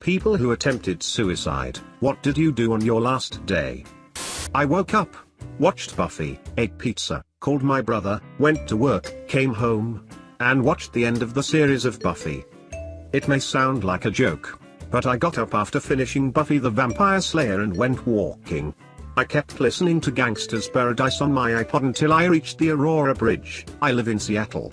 People who attempted suicide, what did you do on your last day? I woke up, watched Buffy, ate pizza, called my brother, went to work, came home, and watched the end of the series of Buffy. It may sound like a joke, but I got up after finishing Buffy the Vampire Slayer and went walking. I kept listening to Gangsta's Paradise on my iPod until I reached the Aurora Bridge. I live in Seattle.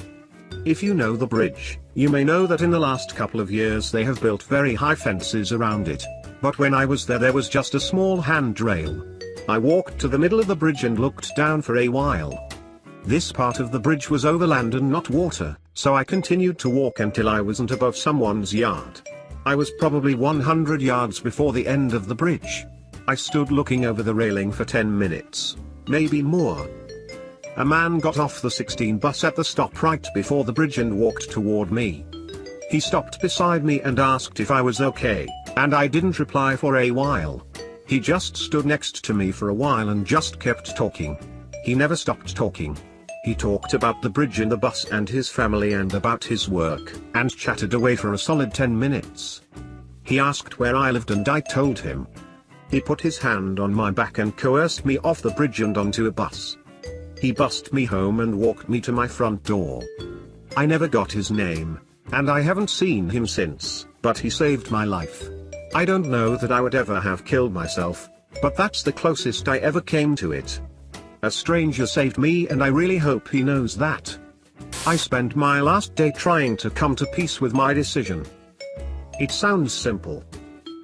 If you know the bridge, you may know that in the last couple of years they have built very high fences around it. But when I was there was just a small handrail. I walked to the middle of the bridge and looked down for a while. This part of the bridge was over land and not water, so I continued to walk until I wasn't above someone's yard. I was probably 100 yards before the end of the bridge. I stood looking over the railing for 10 minutes, maybe more. A man got off the 16 bus at the stop right before the bridge and walked toward me. He stopped beside me and asked if I was okay, and I didn't reply for a while. He just stood next to me for a while and just kept talking. He never stopped talking. He talked about the bridge and the bus and his family and about his work, and chatted away for a solid 10 minutes. He asked where I lived and I told him. He put his hand on my back and coerced me off the bridge and onto a bus. He bussed me home and walked me to my front door. I never got his name, and I haven't seen him since, but he saved my life. I don't know that I would ever have killed myself, but that's the closest I ever came to it. A stranger saved me and I really hope he knows that. I spent my last day trying to come to peace with my decision. It sounds simple.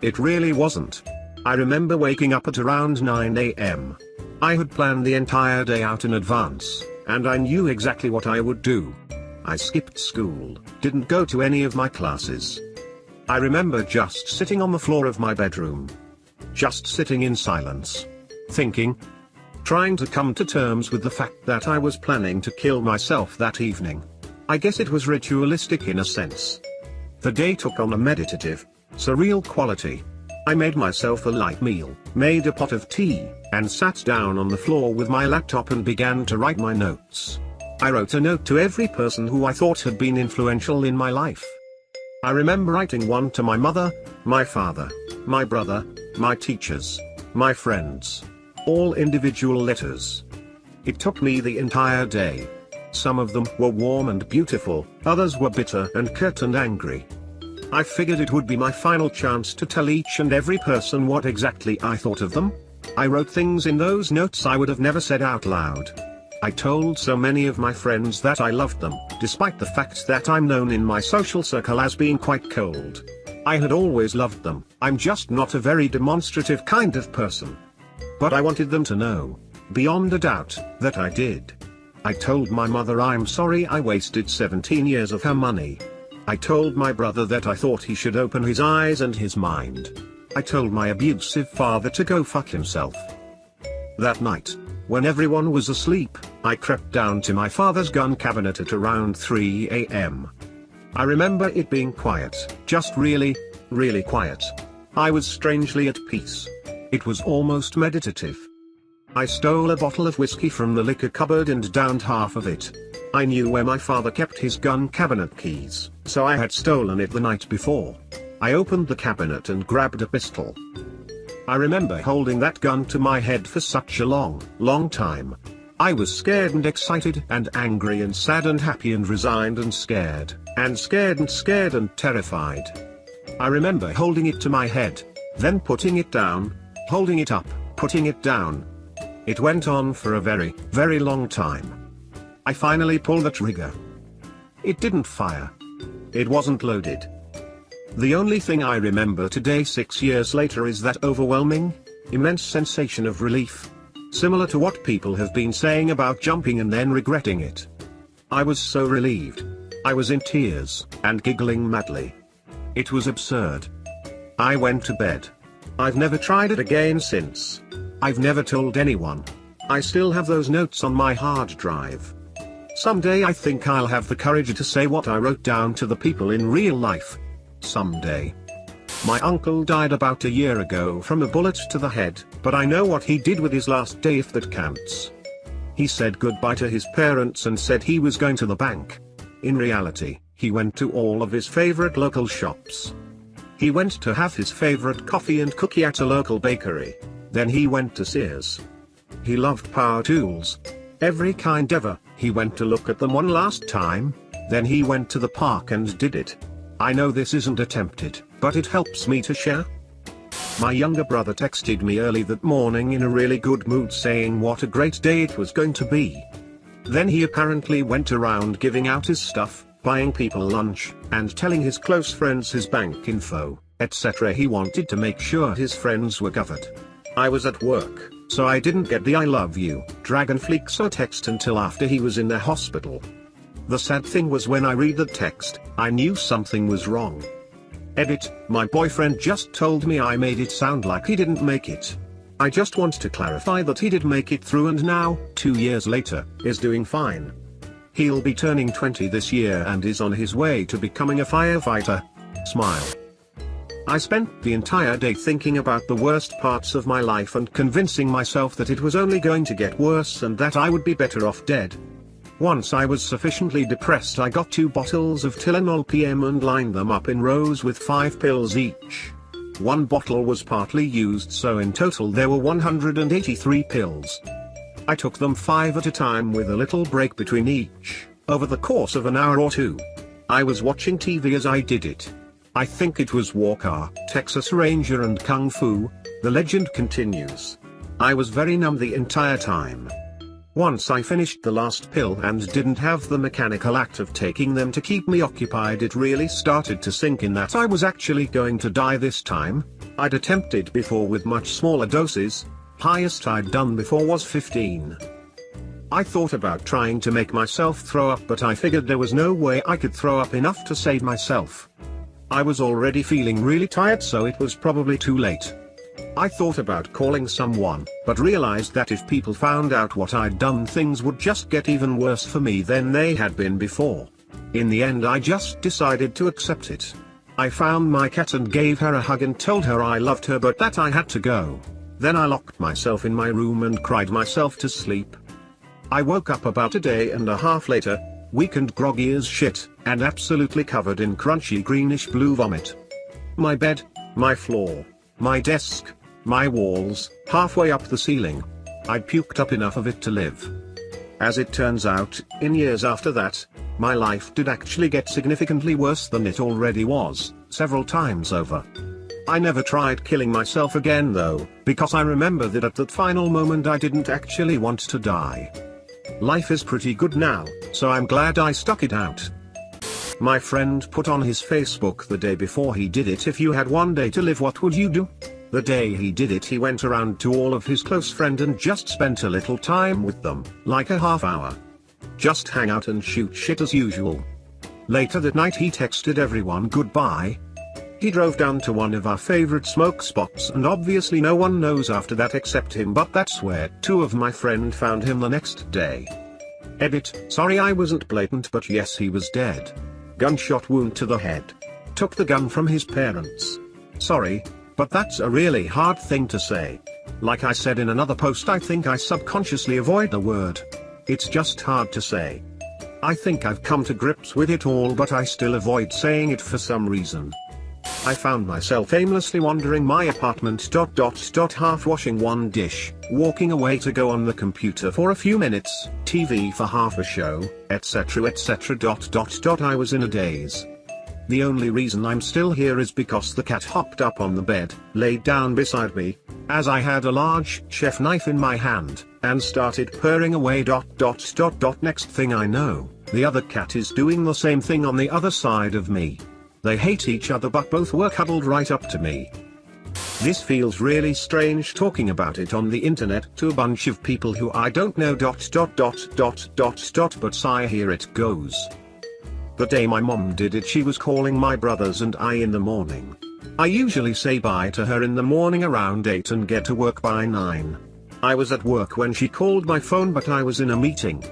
It really wasn't. I remember waking up at around 9 AM. I had planned the entire day out in advance, and I knew exactly what I would do. I skipped school, didn't go to any of my classes. I remember just sitting on the floor of my bedroom. Just sitting in silence. Thinking. Trying to come to terms with the fact that I was planning to kill myself that evening. I guess it was ritualistic in a sense. The day took on a meditative, surreal quality. I made myself a light meal, made a pot of tea, and sat down on the floor with my laptop and began to write my notes. I wrote a note to every person who I thought had been influential in my life. I remember writing one to my mother, my father, my brother, my teachers, my friends. All individual letters. It took me the entire day. Some of them were warm and beautiful, others were bitter and curt and angry. I figured it would be my final chance to tell each and every person what exactly I thought of them. I wrote things in those notes I would have never said out loud. I told so many of my friends that I loved them, despite the fact that I'm known in my social circle as being quite cold. I had always loved them. I'm just not a very demonstrative kind of person. But I wanted them to know, beyond a doubt, that I did. I told my mother I'm sorry I wasted 17 years of her money. I told my brother that I thought he should open his eyes and his mind. I told my abusive father to go fuck himself. That night, when everyone was asleep, I crept down to my father's gun cabinet at around 3 AM. I remember it being quiet, just really, really quiet. I was strangely at peace. It was almost meditative. I stole a bottle of whiskey from the liquor cupboard and downed half of it. I knew where my father kept his gun cabinet keys, so I had stolen it the night before. I opened the cabinet and grabbed a pistol. I remember holding that gun to my head for such a long time. I was scared and excited and angry and sad and happy and resigned and scared and terrified. I remember holding it to my head, then putting it down, holding it up, putting it down. It went on for a very, very long time. I finally pulled the trigger. It didn't fire. It wasn't loaded. The only thing I remember today 6 years later is that overwhelming, immense sensation of relief. Similar to what people have been saying about jumping and then regretting it. I was so relieved. I was in tears, and giggling madly. It was absurd. I went to bed. I've never tried it again since. I've never told anyone. I still have those notes on my hard drive. Someday I think I'll have the courage to say what I wrote down to the people in real life. Someday. My uncle died about a year ago from a bullet to the head, but I know what he did with his last day if that counts. He said goodbye to his parents and said he was going to the bank. In reality, he went to all of his favorite local shops. He went to have his favorite coffee and cookie at a local bakery. Then he went to Sears. He loved power tools. Every kind ever. He went to look at them one last time. Then he went to the park and did it. I know this isn't attempted, but it helps me to share. My younger brother texted me early that morning in a really good mood saying what a great day it was going to be. Then he apparently went around giving out his stuff, buying people lunch, and telling his close friends his bank info, etc. He wanted to make sure his friends were covered. I was at work, so I didn't get the I love you, Dragonfleexo text until after he was in the hospital. The sad thing was when I read the text, I knew something was wrong. Edit, my boyfriend just told me I made it sound like he didn't make it. I just want to clarify that he did make it through and now, 2 years later, is doing fine. He'll be turning 20 this year and is on his way to becoming a firefighter. Smile. I spent the entire day thinking about the worst parts of my life and convincing myself that it was only going to get worse and that I would be better off dead. Once I was sufficiently depressed, I got 2 bottles of Tylenol PM and lined them up in rows with 5 pills each. One bottle was partly used, so in total there were 183 pills. I took them 5 at a time with a little break between each, over the course of an hour or 2. I was watching TV as I did it. I think it was Walker, Texas Ranger and Kung Fu. The legend continues. I was very numb the entire time. Once I finished the last pill and didn't have the mechanical act of taking them to keep me occupied, it really started to sink in that I was actually going to die this time. I'd attempted before with much smaller doses. Highest I'd done before was 15. I thought about trying to make myself throw up, but I figured there was no way I could throw up enough to save myself. I was already feeling really tired, so it was probably too late. I thought about calling someone, but realized that if people found out what I'd done, things would just get even worse for me than they had been before. In the end, I just decided to accept it. I found my cat and gave her a hug and told her I loved her but that I had to go. Then I locked myself in my room and cried myself to sleep. I woke up about a day and a half later, weak and groggy as shit, and absolutely covered in crunchy greenish blue vomit. My bed, my floor, my desk, my walls, halfway up the ceiling. I'd puked up enough of it to live. As it turns out, in years after that, my life did actually get significantly worse than it already was, several times over. I never tried killing myself again though, because I remember that at that final moment I didn't actually want to die. Life is pretty good now, so I'm glad I stuck it out. My friend put on his Facebook the day before he did it, if you had one day to live, what would you do? The day he did it, he went around to all of his close friends and just spent a little time with them, like a half hour. Just hang out and shoot shit as usual. Later that night he texted everyone goodbye. He drove down to one of our favorite smoke spots, and obviously no one knows after that except him, but that's where 2 of my friends found him the next day. Edit, sorry I wasn't blatant, but yes, he was dead. Gunshot wound to the head. Took the gun from his parents. Sorry, but that's a really hard thing to say. Like I said in another post, I think I subconsciously avoid the word. It's just hard to say. I think I've come to grips with it all, but I still avoid saying it for some reason. I found myself aimlessly wandering my apartment, half washing one dish, walking away to go on the computer for a few minutes, TV for half a show, etc. I was in a daze. The only reason I'm still here is because the cat hopped up on the bed, laid down beside me, as I had a large chef knife in my hand, and started purring away. Next thing I know, the other cat is doing the same thing on the other side of me. They hate each other but both were cuddled right up to me. This feels really strange talking about it on the internet to a bunch of people who I don't know. But sigh, here it goes. The day my mom did it, she was calling my brothers and I in the morning. I usually say bye to her in the morning around 8 and get to work by 9. I was at work when she called my phone, but I was in a meeting.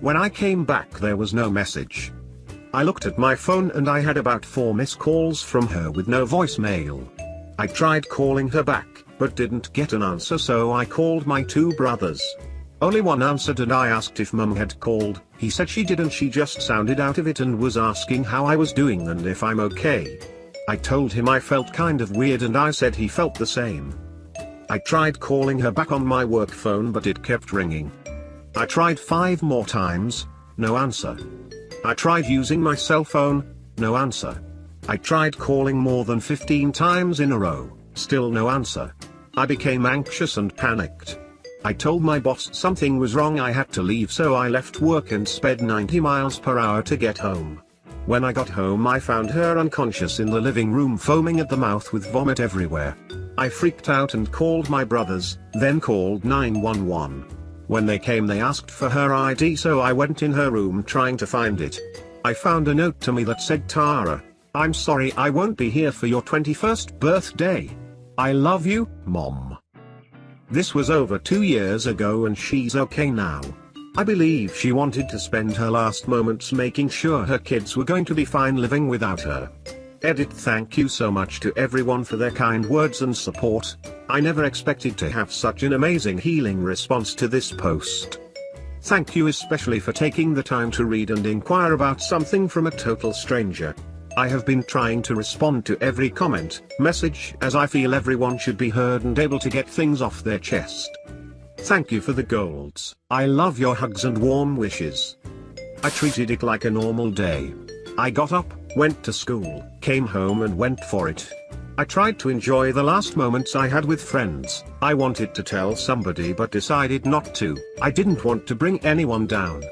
When I came back there was no message. I looked at my phone and I had about 4 missed calls from her with no voicemail. I tried calling her back, but didn't get an answer, so I called my 2 brothers. Only one answered and I asked if mum had called. He said she did and she just sounded out of it and was asking how I was doing and if I'm okay. I told him I felt kind of weird and I said he felt the same. I tried calling her back on my work phone but it kept ringing. I tried 5 more times, no answer. I tried using my cell phone, no answer. I tried calling more than 15 times in a row, still no answer. I became anxious and panicked. I told my boss something was wrong, I had to leave, so I left work and sped 90 miles per hour to get home. When I got home I found her unconscious in the living room, foaming at the mouth with vomit everywhere. I freaked out and called my brothers, then called 911. When they came they asked for her ID, so I went in her room trying to find it. I found a note to me that said, "Tara, I'm sorry I won't be here for your 21st birthday. I love you, Mom." This was over 2 years ago and she's okay now. I believe she wanted to spend her last moments making sure her kids were going to be fine living without her. Edit. Thank you so much to everyone for their kind words and support. I never expected to have such an amazing healing response to this post. Thank you especially for taking the time to read and inquire about something from a total stranger. I have been trying to respond to every comment, message, as I feel everyone should be heard and able to get things off their chest. Thank you for the golds. I love your hugs and warm wishes. I treated it like a normal day. I got up, went to school, came home and went for it. I tried to enjoy the last moments I had with friends. I wanted to tell somebody but decided not to. I didn't want to bring anyone down.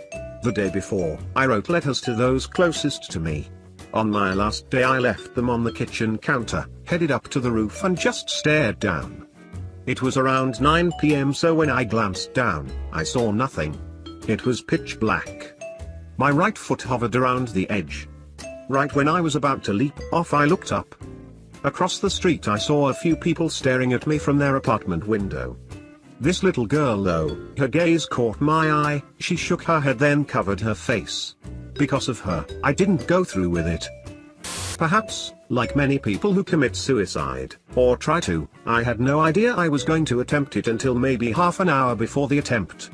The day before, I wrote letters to those closest to me. On my last day I left them on the kitchen counter, headed up to the roof and just stared down. It was around 9 p.m. so when I glanced down, I saw nothing. It was pitch black. My right foot hovered around the edge. Right when I was about to leap off I looked up. Across the street I saw a few people staring at me from their apartment window. This little girl though, her gaze caught my eye, she shook her head then covered her face. Because of her, I didn't go through with it. Perhaps, like many people who commit suicide, or try to, I had no idea I was going to attempt it until maybe half an hour before the attempt.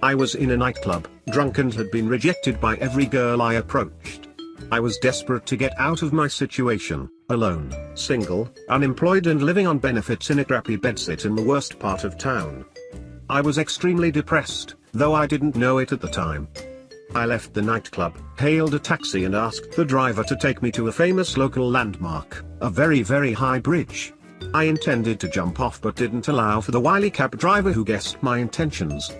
I was in a nightclub, drunk and had been rejected by every girl I approached. I was desperate to get out of my situation, alone, single, unemployed and living on benefits in a crappy bedsit in the worst part of town. I was extremely depressed, though I didn't know it at the time. I left the nightclub, hailed a taxi and asked the driver to take me to a famous local landmark, a very high bridge. I intended to jump off but didn't allow for the wily cab driver who guessed my intentions.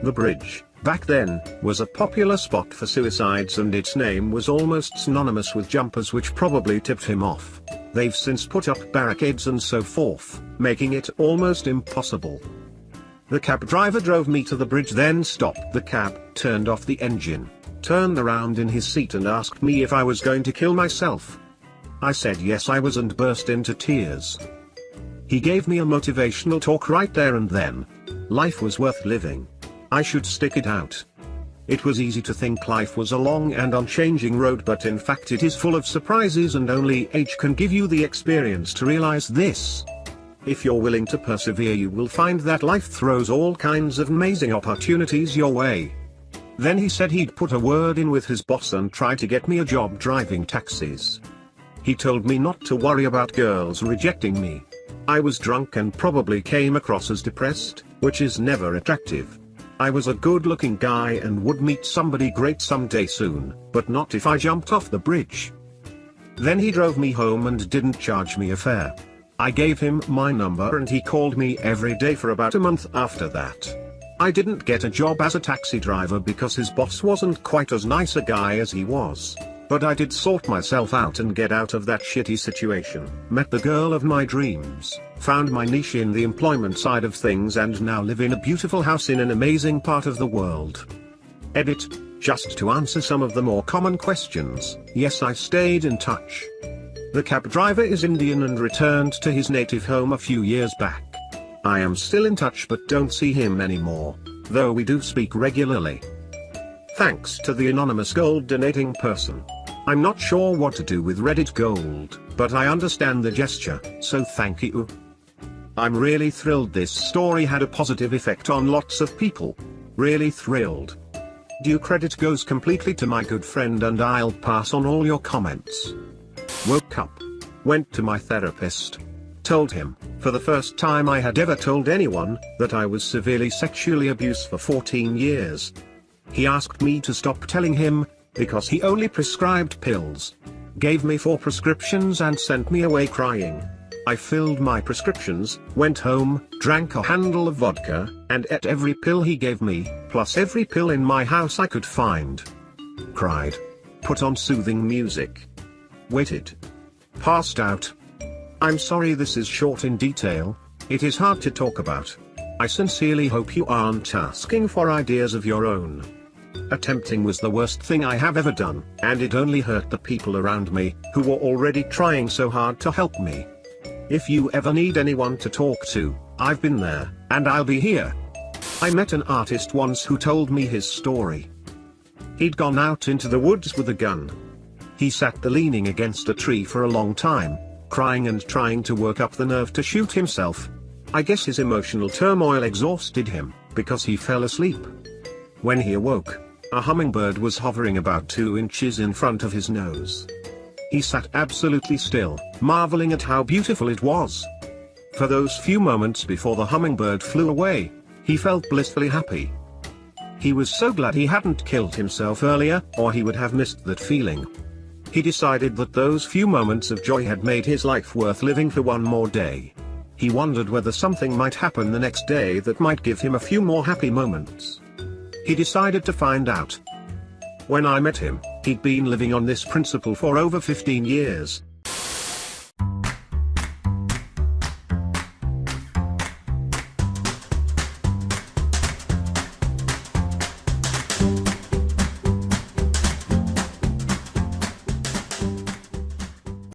The bridge, back then, was a popular spot for suicides and its name was almost synonymous with jumpers, which probably tipped him off. They've since put up barricades and so forth, making it almost impossible. The cab driver drove me to the bridge, then stopped the cab, turned off the engine, turned around in his seat and asked me if I was going to kill myself. I said yes I was and burst into tears. He gave me a motivational talk right there and then. Life was worth living. I should stick it out. It was easy to think life was a long and unchanging road, but in fact it is full of surprises and only age can give you the experience to realize this. If you're willing to persevere you will find that life throws all kinds of amazing opportunities your way. Then he said he'd put a word in with his boss and try to get me a job driving taxis. He told me not to worry about girls rejecting me. I was drunk and probably came across as depressed, which is never attractive. I was a good-looking guy and would meet somebody great someday soon, but not if I jumped off the bridge. Then he drove me home and didn't charge me a fare. I gave him my number and he called me every day for about a month after that. I didn't get a job as a taxi driver because his boss wasn't quite as nice a guy as he was. But I did sort myself out and get out of that shitty situation, met the girl of my dreams, found my niche in the employment side of things and now live in a beautiful house in an amazing part of the world. Edit. Just to answer some of the more common questions, yes I stayed in touch. The cab driver is Indian and returned to his native home a few years back. I am still in touch but don't see him anymore, though we do speak regularly. Thanks to the anonymous gold donating person. I'm not sure what to do with Reddit gold, but I understand the gesture, so thank you. I'm really thrilled this story had a positive effect on lots of people. Really thrilled. Due credit goes completely to my good friend and I'll pass on all your comments. Woke up. went to my therapist. Told him, for the first time I had ever told anyone, that I was severely sexually abused for 14 years. He asked me to stop telling him, because he only prescribed pills. Gave me 4 prescriptions and sent me away crying. I filled my prescriptions, went home, drank a handle of vodka, and ate every pill he gave me, plus every pill in my house I could find. Cried. Put on soothing music. Waited. Passed out. I'm sorry this is short in detail. It is hard to talk about. I sincerely hope you aren't asking for ideas of your own. Attempting was the worst thing I have ever done, and it only hurt the people around me, who were already trying so hard to help me. If you ever need anyone to talk to, I've been there, and I'll be here. I met an artist once who told me his story. He'd gone out into the woods with a gun. He sat there leaning against a tree for a long time, crying and trying to work up the nerve to shoot himself. I guess his emotional turmoil exhausted him, because he fell asleep. When he awoke, a hummingbird was hovering about 2 inches in front of his nose. He sat absolutely still, marveling at how beautiful it was. For those few moments before the hummingbird flew away, he felt blissfully happy. He was so glad he hadn't killed himself earlier, or he would have missed that feeling. He decided that those few moments of joy had made his life worth living for one more day. He wondered whether something might happen the next day that might give him a few more happy moments. He decided to find out. When I met him, he'd been living on this principle for over 15 years,